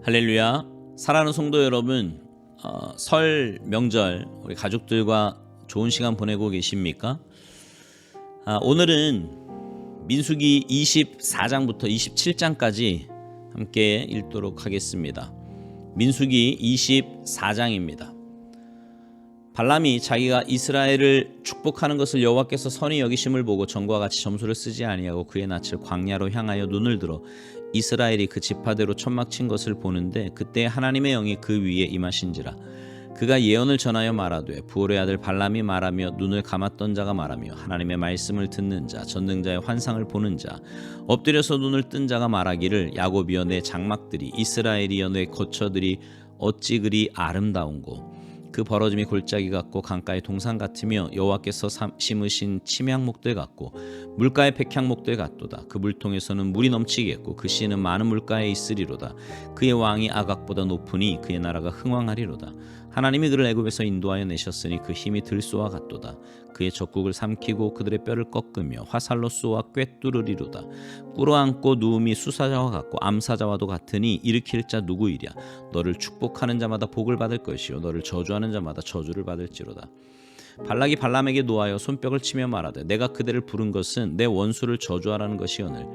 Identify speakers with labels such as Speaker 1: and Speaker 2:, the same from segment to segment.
Speaker 1: 할렐루야. 사랑하는 성도 여러분, 설 명절 우리 가족들과 좋은 시간 보내고 계십니까? 오늘은 민수기 24장부터 27장까지 함께 읽도록 하겠습니다. 민수기 24장입니다. 발람이 자기가 이스라엘을 축복하는 것을 여호와께서 선히 여기심을 보고 전과 같이 점수를 쓰지 아니하고 그의 낯을 광야로 향하여 눈을 들어 이스라엘이 그 지파대로 천막 친 것을 보는데, 그때 하나님의 영이 그 위에 임하신지라. 그가 예언을 전하여 말하되, 부올의 아들 발람이 말하며 눈을 감았던 자가 말하며 하나님의 말씀을 듣는 자, 전능자의 환상을 보는 자, 엎드려서 눈을 뜬 자가 말하기를, 야곱이여 내 장막들이, 이스라엘이여 내 거처들이 어찌 그리 아름다운고. 그 벌어짐이 골짜기 같고 강가의 동산 같으며 여호와께서 심으신 침향목들 같고 물가의 백향목들 같도다. 그 물통에서는 물이 넘치겠고 그 씨는 많은 물가에 있으리로다. 그의 왕이 아각보다 높으니 그의 나라가 흥왕하리로다. 하나님이 그를 애굽에서 인도하여 내셨으니 그 힘이 들소와 같도다. 그의 적국을 삼키고 그들의 뼈를 꺾으며 화살로 쏘아 꿰뚫으리로다. 꿇어앉고 누움이 수사자와 같고 암사자와도 같으니 일으킬 자 누구이랴. 너를 축복하는 자마다 복을 받을 것이요 너를 저주하는 자마다 저주를 받을지로다. 발락이 발람에게 노하여 손뼉을 치며 말하되, 내가 그대를 부른 것은 내 원수를 저주하라는 것이오늘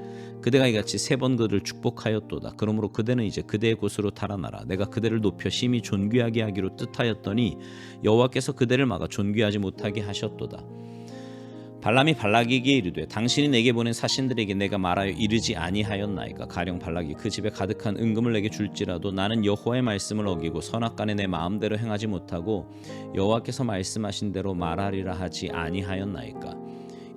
Speaker 1: 그대가 이같이 3번 그들을 축복하였도다. 그러므로 그대는 이제 그대의 곳으로 달아나라. 내가 그대를 높여 심히 존귀하게 하기로 뜻하였더니 여호와께서 그대를 막아 존귀하지 못하게 하셨도다. 발람이 발락에게 이르되, 당신이 내게 보낸 사신들에게 내가 말하여 이르지 아니하였나이까. 가령 발락이 그 집에 가득한 은금을 내게 줄지라도 나는 여호와의 말씀을 어기고 선악간에 내 마음대로 행하지 못하고 여호와께서 말씀하신 대로 말하리라 하지 아니하였나이까.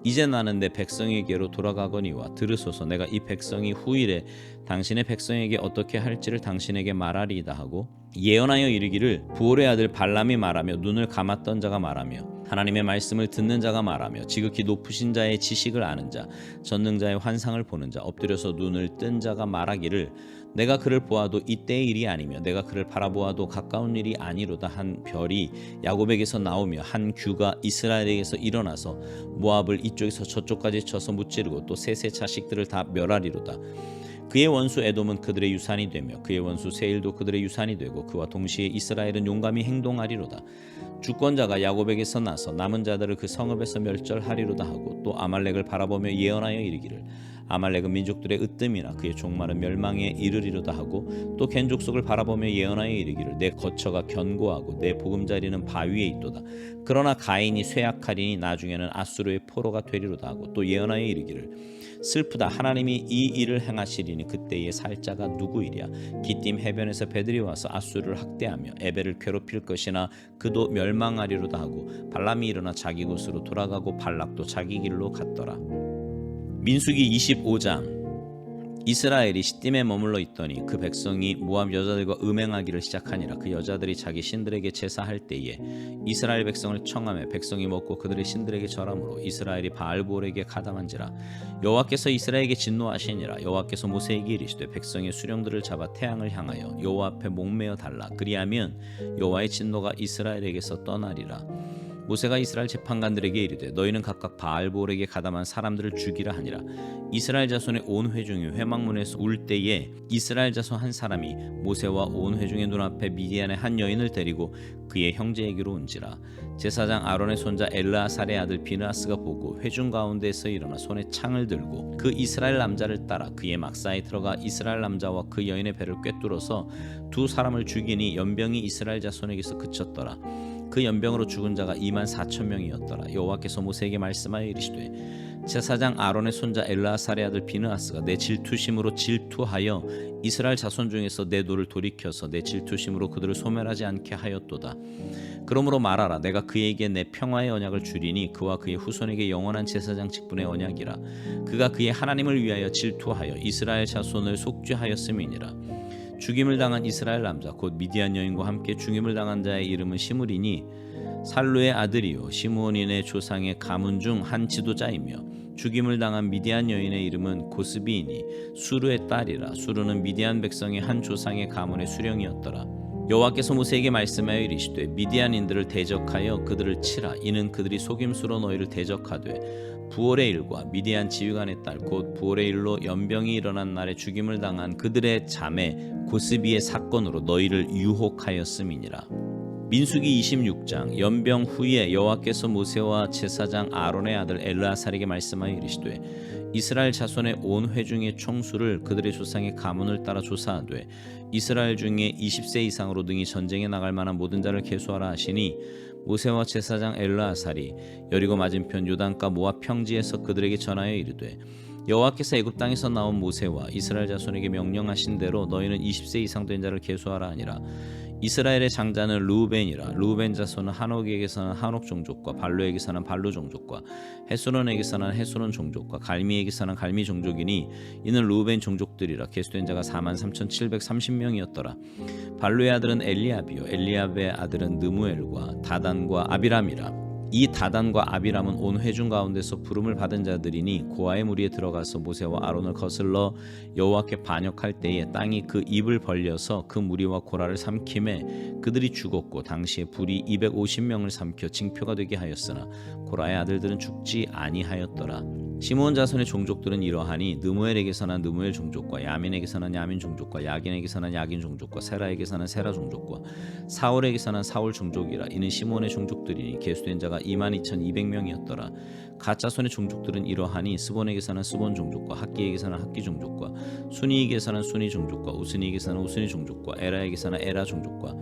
Speaker 1: 이제 나는 내 백성에게로 돌아가거니와 들으소서. 내가 이 백성이 후일에 당신의 백성에게 어떻게 할지를 당신에게 말하리이다 하고 예언하여 이르기를, 부올의 아들 발람이 말하며 눈을 감았던 자가 말하며 하나님의 말씀을 듣는 자가 말하며 지극히 높으신 자의 지식을 아는 자, 전능자의 환상을 보는 자, 엎드려서 눈을 뜬 자가 말하기를, 내가 그를 보아도 이때의 일이 아니며 내가 그를 바라보아도 가까운 일이 아니로다. 한 별이 야곱에게서 나오며 한 규가 이스라엘에게서 일어나서 모압을 이쪽에서 저쪽까지 쳐서 무찌르고 또 셋의 자식들을 다 멸하리로다. 그의 원수 에돔은 그들의 유산이 되며 그의 원수 세일도 그들의 유산이 되고 그와 동시에 이스라엘은 용감히 행동하리로다. 주권자가 야곱에게서 나서 남은 자들을 그 성읍에서 멸절하리로다 하고 또 아말렉을 바라보며 예언하여 이르기를, 아말렉은 민족들의 으뜸이나 그의 종말은 멸망에 이르리로다 하고 또 겐 족속을 바라보며 예언하여 이르기를, 내 거처가 견고하고 내 보금자리는 바위에 있도다. 그러나 가인이 쇠약하리니 나중에는 아수르의 포로가 되리로다 하고 또 예언하여 이르기를, 슬프다. 하나님이 이 일을 행하시리니 그때의 살자가 누구이랴. 기띔 해변에서 배들이 와서 아수르를 학대하며 에벨을 괴롭힐 것이나 그도 멸망하리로다 하고 발람이 일어나 자기 곳으로 돌아가고 발락도 자기 길로 갔더라. 민수기 25장. 이스라엘이 시딤에 머물러 있더니 그 백성이 모압 여자들과 음행하기를 시작하니라. 그 여자들이 자기 신들에게 제사할 때에 이스라엘 백성을 청하며 백성이 먹고 그들의 신들에게 절함으로 이스라엘이 바알볼에게 가담한지라. 여호와께서 이스라엘에게 진노하시니라. 여호와께서 모세에게 이르시되, 백성의 수령들을 잡아 태양을 향하여 여호와 앞에 목매어 달라. 그리하면 여호와의 진노가 이스라엘에게서 떠나리라. 모세가 이스라엘 재판관들에게 이르되, 너희는 각각 바알볼에게 가담한 사람들을 죽이라 하니라. 이스라엘 자손의 온 회중이 회막문에서 울 때에 이스라엘 자손 한 사람이 모세와 온 회중의 눈앞에 미디안의 한 여인을 데리고 그의 형제에게로 온지라. 제사장 아론의 손자 엘르아살의 아들 비느하스가 보고 회중 가운데에서 일어나 손에 창을 들고 그 이스라엘 남자를 따라 그의 막사에 들어가 이스라엘 남자와 그 여인의 배를 꿰뚫어서 2사람을 죽이니 연병이 이스라엘 자손에게서 그쳤더라. 그 연병으로 죽은 자가 24,000명이었더라. 여호와께서 모세에게 말씀하여 이르시되, 제사장 아론의 손자 엘르아살의 아들 비느하스가 내 질투심으로 질투하여 이스라엘 자손 중에서 내 도를 돌이켜서 내 질투심으로 그들을 소멸하지 않게 하였도다. 그러므로 말하라. 내가 그에게 내 평화의 언약을 주리니 그와 그의 후손에게 영원한 제사장 직분의 언약이라. 그가 그의 하나님을 위하여 질투하여 이스라엘 자손을 속죄하였음이니라. 죽임을 당한 이스라엘 남자 곧 미디안 여인과 함께 죽임을 당한 자의 이름은 시므리니 살루의 아들이요 시므온인의 조상의 가문 중 한 지도자이며, 죽임을 당한 미디안 여인의 이름은 고스비이니 수르의 딸이라. 수르는 미디안 백성의 한 조상의 가문의 수령이었더라. 여호와께서 모세에게 말씀하여 이르시되 미디안인들을 대적하여 그들을 치라. 이는 그들이 속임수로 너희를 대적하되 부올의 일과 미디안 지휘관의 딸 곧 부올의 일로 연병이 일어난 날에 죽임을 당한 그들의 자매 고스비의 사건으로 너희를 유혹하였음이니라. 민수기 26장. 연병 후에 여호와께서 모세와 제사장 아론의 아들 엘르아살에게 말씀하여 이르시되 이스라엘 자손의 온 회중의 총수를 그들의 조상의 가문을 따라 조사하되 이스라엘 중에 20세 이상으로 능히 전쟁에 나갈 만한 모든 자를 계수하라 하시니 모세와 제사장 엘르아살이 여리고 맞은편 요단가 모압 평지에서 그들에게 전하여 이르되 여호와께서 애굽 땅에서 나온 모세와 이스라엘 자손에게 명령하신 대로 너희는 20세 이상 된 자를 계수하라 하니라. 이스라엘의 장자는 르우벤이라. 르우벤 자손은 한옥에게서는 한옥 종족과 발루에게서는 발루 종족과 헤스론에게서는 헤스론 종족과 갈미에게서는 갈미 종족이니 이는 르우벤 종족들이라. 계수된 자가 43,730명이었더라. 발루의 아들은 엘리압이요 엘리압의 아들은 느무엘과 다단과 아비람이라. 이 다단과 아비람은 온 회중 가운데서 부름을 받은 자들이니 고아의 무리에 들어가서 모세와 아론을 거슬러 여호와께 반역할 때에 땅이 그 입을 벌려서 그 무리와 고라를 삼킴에 그들이 죽었고 당시에 불이 250명을 삼켜 징표가 되게 하였으나 고라의 아들들은 죽지 아니하였더라. 시므온 자손의 종족들은 이러하니 느무엘에게서는 느무엘 종족과 야민에게서는 야민 종족과 야긴에게서는 야긴 종족과 세라에게서는 세라 종족과 사울에게서는 사울 종족이라. 이는 시므온의 종족들이니 계수된 자가 22,200명이었더라. 갓 자손의 종족들은 이러하니 스본에게서는 스본 종족과 학기에게서는 학기 종족과 순이에게서는 순이 종족과 우스니에게서는 우스니 종족과 에라에게서는 에라 종족과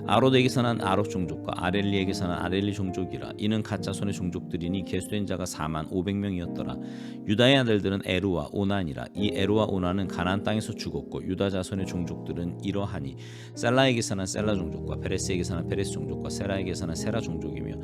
Speaker 1: 아롯에게서는 아롯 종족과 아렐리에게서는 아렐리 종족이라. 이는 갓 자손의 종족들이니 계수된 자가 45,000명이었더라. 유다의 아들들은 에루와 오난이라. 이 에루와 오난은 가나안 땅에서 죽었고 유다 자손의 종족들은 이러하니 셀라에게서는 셀라 종족과 베레스에게서는 베레스 종족과 세라에게서는 세라 종족이며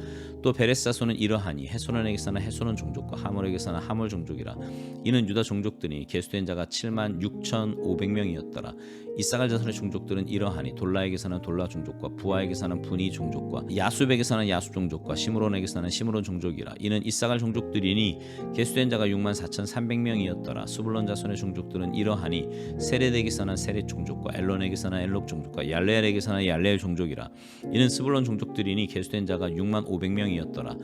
Speaker 1: 또 베레스 자손은 이러하니 헤스론에게서는 헤스론 종족과 하몰에게서는 하몰 종족이라. 이는 유다 종족들이 계수된 자가 76,500명이었더라. 이사갈 자손의 종족들은 이러하니 돌라에게서는 돌라 종족과 부하에게서는 분이 종족과 야숲에게서는 야숲 종족과 시므론에게서는 시므론 종족이라. 이는 이사갈 종족들이니 계수된 자가 64,300명이었더라. 수불론 자손의 종족들은 이러하니 세렛에게서는 세렛 종족과 엘론에게서는 엘록 종족과 얄레엘에게서는 얄레엘 종족이라. 이는 스불론 종족들이니 계수된 자가 65,000명이었더라.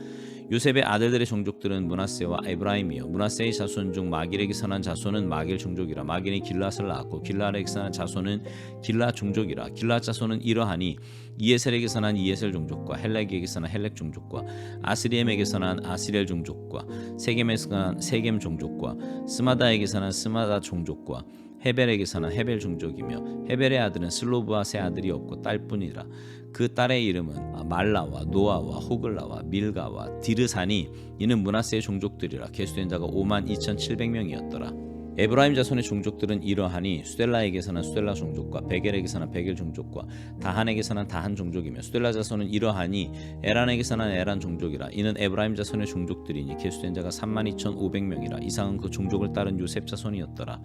Speaker 1: 요셉의 아들들의 종족들은 므낫세와 에브라임이요 므낫세의 자손 중 마길에게서 난 자손은 마길 종족이라. 마길이 길앗을 낳았고 길앗에게서 난 자손은 길앗 종족이라. 길앗 자손은 이러하니 이에셀에게서 난 이에셀 종족과 헬렉에게서 난 헬렉 종족과 아스리엠에게서 난 아스리엘 종족과 세겜에게서 난 세겜 종족과 스마다에게서 난 스마다 종족과 헤벨에게서는 헤벨 종족이며 헤벨의 아들은 슬로브앗의 아들이 없고 딸뿐이라. 그 딸의 이름은 말라와 노아와 호글라와 밀가와 디르사니 이는 므낫세의 종족들이라. 계수된 자가 52,700명이었더라. 에브라임 자손의 종족들은 이러하니 수델라에게서는 수델라 종족과 베겔에게서는 베겔 종족과 다한에게서는 다한 종족이며 수델라 자손은 이러하니 에란에게서는 에란 종족이라. 이는 에브라임 자손의 종족들이니 계수된 자가 32,500명이라. 이상은 그 종족을 따른 요셉 자손이었더라.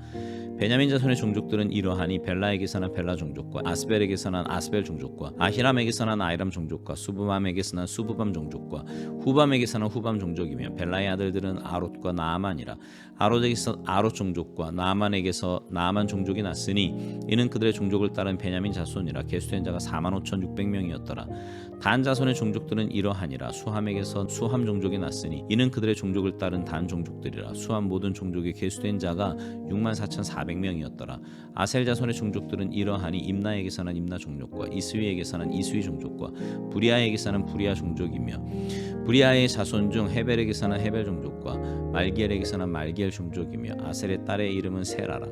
Speaker 1: 베냐민 자손의 종족들은 이러하니 벨라에게서는 벨라 종족과 아스벨에게서는 아스벨 종족과 아히람에게서는 아히람 종족과 수부밤에게서는 수부밤 종족과 후밤에게서는 후밤 종족이며 벨라의 아들들은 아롯과 나아만이라. 아롯에게서 아롯 종족과 나아만에게서 나아만 종족이 났으니 이는 그들의 종족을 따른 베냐민 자손이라. 계수된 자가 45,600명이었더라. 단 자손의 종족들은 이러하니라. 수함에게서 수함 종족이 났으니 이는 그들의 종족을 따른 단 종족들이라. 수함 모든 종족이 계수된 자가 64,400명이었더라. 아셀 자손의 종족들은 이러하니 임나에게서는 임나 종족과 이스위에게서는 이스위 종족과 부리아에게서는 부리아 종족이며 부리아의 자손 중 헤벨에게서는 헤벨 종족과 말기엘에게서는 말기엘 종족이며 아셀의 딸의 이름은 세라라.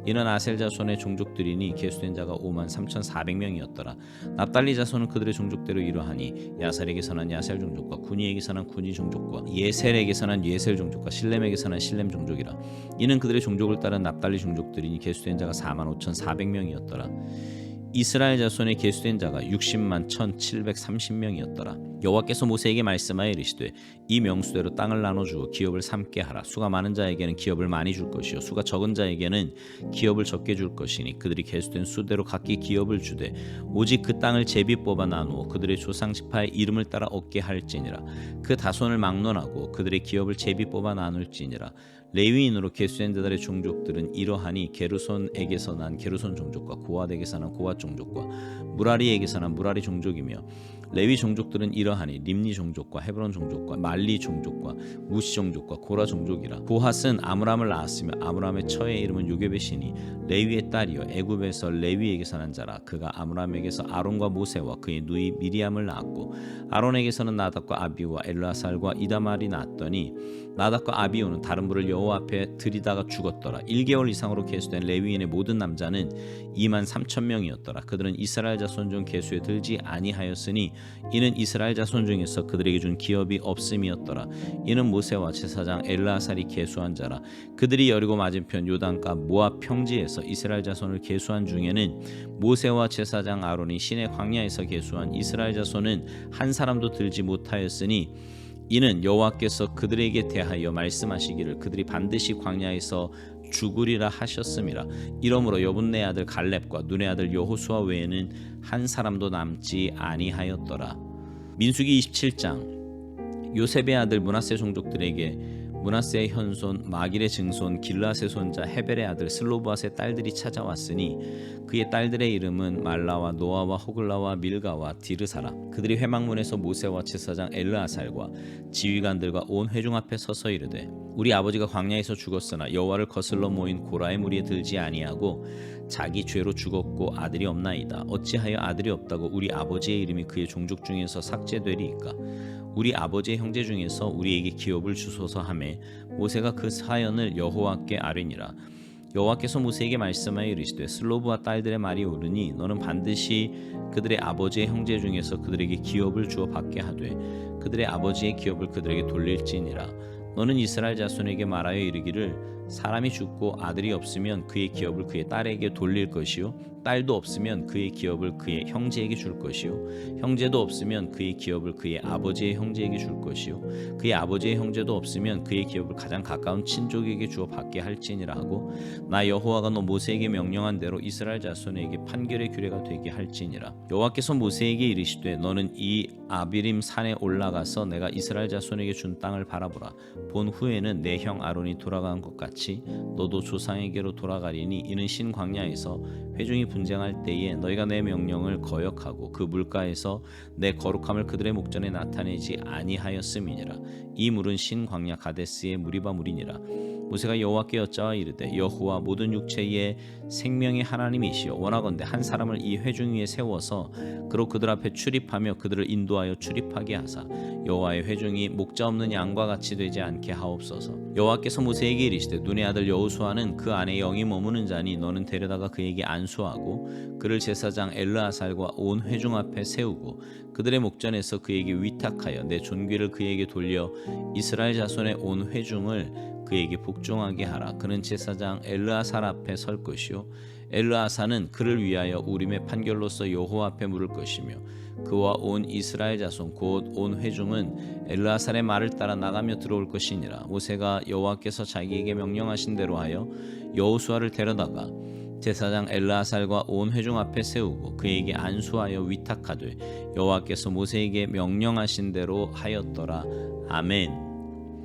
Speaker 1: 이는 아셀 자손의 종족들이니 계수된 자가 53,400명이었더라. 납달리 자손은 그들의 종족대로 이러하니 야셀에게서는 야셀 종족과 구니에게서는 구니 종족과 예셀에게서는 예셀 종족과 실렘에게서는 실렘 종족이라. 이는 그들의 종족을 따른 납달리 종족들이니 계수된 자가 45,400명이었더라. 이스라엘 자손의 계수된 자가 601,730명이었더라. 여호와께서 모세에게 말씀하여 이르시되 이 명수대로 땅을 나눠주어 기업을 삼게 하라. 수가 많은 자에게는 기업을 많이 줄 것이요 수가 적은 자에게는 기업을 적게 줄 것이니 그들이 계수된 수대로 각기 기업을 주되 오직 그 땅을 제비 뽑아 나누어 그들의 조상 지파의 이름을 따라 얻게 할지니라. 그 다손을 막론하고 그들의 기업을 제비 뽑아 나눌지니라. 레위인으로 계수된 그들의 종족들은 이러하니 게르손에게서 난 게르손 종족과 고핫에게서 난 고핫 종족과 무라리에게서 난 무라리 종족이며 레위 종족들은 이러하니 림니 종족과 헤브론 종족과 말리 종족과 무시 종족과 고라 종족이라. 고핫은 아므람을 낳았으며 아므람의 처의 이름은 요게벳이니 레위의 딸이요 애굽에서 레위에게서 난 자라. 그가 아므람에게서 아론과 모세와 그의 누이 미리암을 낳았고 아론에게서는 나답과 아비우와 엘르아살과 이다말이 낳았더니 나답과 아비우는 다른 불을 여호와 앞에 들이다가 죽었더라. 1개월 이상으로 계수된 레위인의 모든 남자는 23,000명이었더라. 그들은 이스라엘 자손 중 계수에 들지 아니하였으니 이는 이스라엘 자손 중에서 그들에게 준 기업이 없음이었더라. 이는 모세와 제사장 엘르아살이 계수한 자라. 그들이 여리고 맞은편 요단가 모압 평지에서 이스라엘 자손을 계수한 중에는 모세와 제사장 아론이 시내 광야에서 계수한 이스라엘 자손은 한 사람도 들지 못하였으니 이는 여호와께서 그들에게 대하여 말씀하시기를 그들이 반드시 광야에서 죽으리라 하셨음이라. 이러므로 여분네 아들 갈렙과 눈의 아들 여호수아 외에는 한 사람도 남지 아니하였더라. 민수기 27장. 요셉의 아들 므낫세 종족들에게 므낫세의 현손 마길의 증손 길라세 손자 헤벨의 아들 슬로브앗의 딸들이 찾아왔으니 그의 딸들의 이름은 말라와 노아와 호글라와 밀가와 디르사라. 그들이 회막문에서 모세와 제사장 엘르아살과 지휘관들과 온 회중 앞에 서서 이르되 우리 아버지가 광야에서 죽었으나 여호와를 거슬러 모인 고라의 무리에 들지 아니하고 자기 죄로 죽었고 아들이 없나이다. 어찌하여 아들이 없다고 우리 아버지의 이름이 그의 종족 중에서 삭제되리이까. 우리 아버지의 형제 중에서 우리에게 기업을 주소서 하매 모세가 그 사연을 여호와께 아뢰니라. 여호와께서 모세에게 말씀하여 이르시되 슬로브와 딸들의 말이 옳으니 너는 반드시 그들의 아버지의 형제 중에서 그들에게 기업을 주어 받게 하되 그들의 아버지의 기업을 그들에게 돌릴지니라. 너는 이스라엘 자손에게 말하여 이르기를 사람이 죽고 아들이 없으면 그의 기업을 그의 딸에게 돌릴 것이요 딸도 없으면 그의 기업을 그의 형제에게 줄 것이요 형제도 없으면 그의 기업을 그의 아버지의 형제에게 줄 것이요 그의 아버지의 형제도 없으면 그의 기업을 가장 가까운 친족에게 주어 받게 할지니라 하고 나 여호와가 너 모세에게 명령한 대로 이스라엘 자손에게 판결의 규례가 되게 할지니라. 여호와께서 모세에게 이르시되 너는 이 아비림 산에 올라가서 내가 이스라엘 자손에게 준 땅을 바라보라. 본 후에는 내 형 아론이 돌아간 것 같이 너도 조상에게로 돌아가리니 이는 신광야에서 회중이 분쟁할 때에 너희가 내 명령을 거역하고 그 물가에서 내 거룩함을 그들의 목전에 나타내지 아니하였음이니라. 이 물은 신광야 가데스의 무리바 물이니라. 모세가 여호와께 여짜와 이르되 여호와 모든 육체의 생명의 하나님이시여 원하건대 한 사람을 이 회중 위에 세워서 그로 그들 앞에 출입하며 그들을 인도하여 출입하게 하사 여호와의 회중이 목자 없는 양과 같이 되지 않게 하옵소서. 여호와께서 모세에게 이르시되 눈의 아들 여호수아는 그 안에 영이 머무는 자니 너는 데려다가 그에게 안수하고 그를 제사장 엘르아살과 온 회중 앞에 세우고 그들의 목전에서 그에게 위탁하여 내 존귀를 그에게 돌려 이스라엘 자손의 온 회중을 그에게 복종하게 하라. 그는 제사장 엘르아살 앞에 설 것이요 엘르아사는 그를 위하여 우림의 판결로서 여호와 앞에 물을 것이며 그와 온 이스라엘 자손 곧 온 회중은 엘르아살의 말을 따라 나가며 들어올 것이니라. 모세가 여호와께서 자기에게 명령하신 대로 하여 여호수아를 데려다가 제사장 엘르아살과 온 회중 앞에 세우고 그에게 안수하여 위탁하되 여호와께서 모세에게 명령하신 대로 하였더라. 아멘.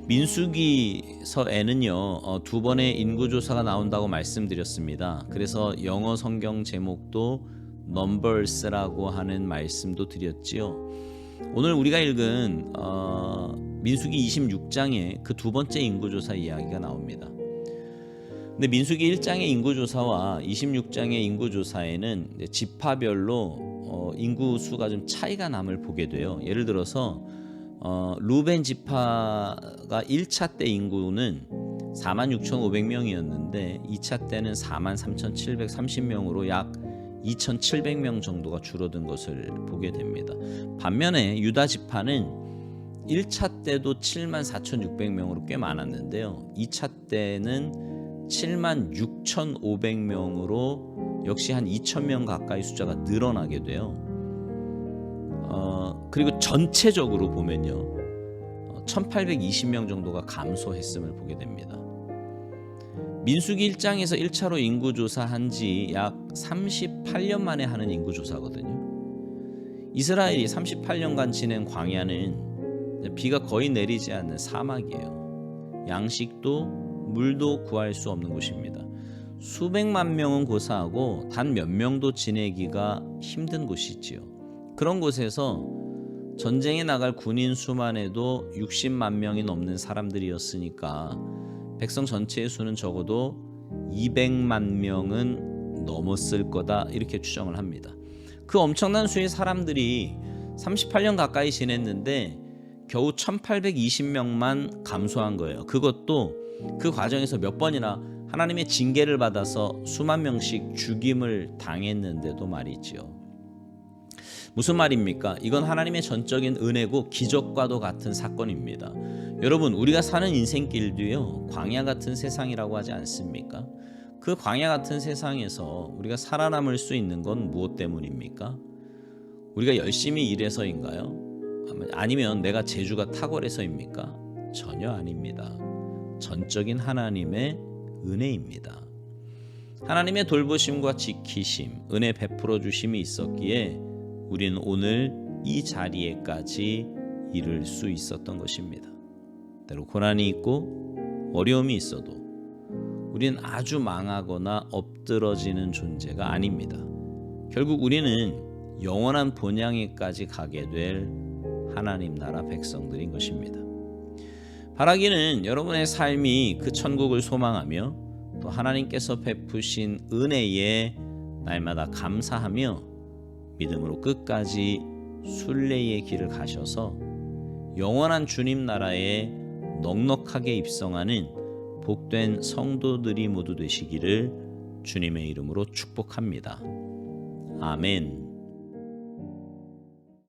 Speaker 1: 민수기서에는요 두 번의 인구조사가 나온다고 말씀드렸습니다. 그래서 영어 성경 제목도 Numbers라고 하는 말씀도 드렸지요. 오늘 우리가 읽은 민수기 26장에 그 두 번째 인구조사 이야기가 나옵니다. 근데 민수기 1장의 인구조사와 26장의 인구조사에는 지파별로 인구 수가 좀 차이가 남을 보게 돼요. 예를 들어서 루벤 지파가 1차 때 인구는 46,500명이었는데 2차 때는 43,730명으로 약 2,700명 정도가 줄어든 것을 보게 됩니다. 반면에 유다 지파는 1차 때도 74,600명으로 꽤 많았는데요. 2차 때는 76,500명으로 역시 한 2,000명 가까이 숫자가 늘어나게 돼요. 그리고 전체적으로 보면요 1820명 정도가 감소했음을 보게 됩니다. 민수기 1장에서 1차로 인구조사한 지 약 38년 만에 하는 인구조사거든요. 이스라엘이 38년간 지낸 광야는 비가 거의 내리지 않는 사막이에요. 양식도 물도 구할 수 없는 곳입니다. 수백만 명은 고사하고 단 몇 명도 지내기가 힘든 곳이지요. 그런 곳에서 전쟁에 나갈 군인 수만 해도 60만 명이 넘는 사람들이었으니까 백성 전체의 수는 적어도 200만 명은 넘었을 거다, 이렇게 추정을 합니다. 그 엄청난 수의 사람들이 38년 가까이 지냈는데 겨우 1820명만 감소한 거예요. 그것도 그 과정에서 몇 번이나 하나님의 징계를 받아서 수만 명씩 죽임을 당했는데도 말이지요. 무슨 말입니까? 이건 하나님의 전적인 은혜고 기적과도 같은 사건입니다. 여러분, 우리가 사는 인생길도요, 광야 같은 세상이라고 하지 않습니까? 그 광야 같은 세상에서 우리가 살아남을 수 있는 건 무엇 때문입니까? 우리가 열심히 일해서인가요? 아니면 내가 재주가 탁월해서입니까? 전혀 아닙니다. 전적인 하나님의 은혜입니다. 하나님의 돌보심과 지키심, 은혜 베풀어 주심이 있었기에 우리는 오늘 이 자리에까지 이를 수 있었던 것입니다. 때로 고난이 있고 어려움이 있어도 우리는 아주 망하거나 엎드러지는 존재가 아닙니다. 결국 우리는 영원한 본향에까지 가게 될 하나님 나라 백성들인 것입니다. 바라기는 여러분의 삶이 그 천국을 소망하며 또 하나님께서 베푸신 은혜에 날마다 감사하며 믿음으로 끝까지 순례의 길을 가셔서 영원한 주님 나라에 넉넉하게 입성하는 복된 성도들이 모두 되시기를 주님의 이름으로 축복합니다. 아멘.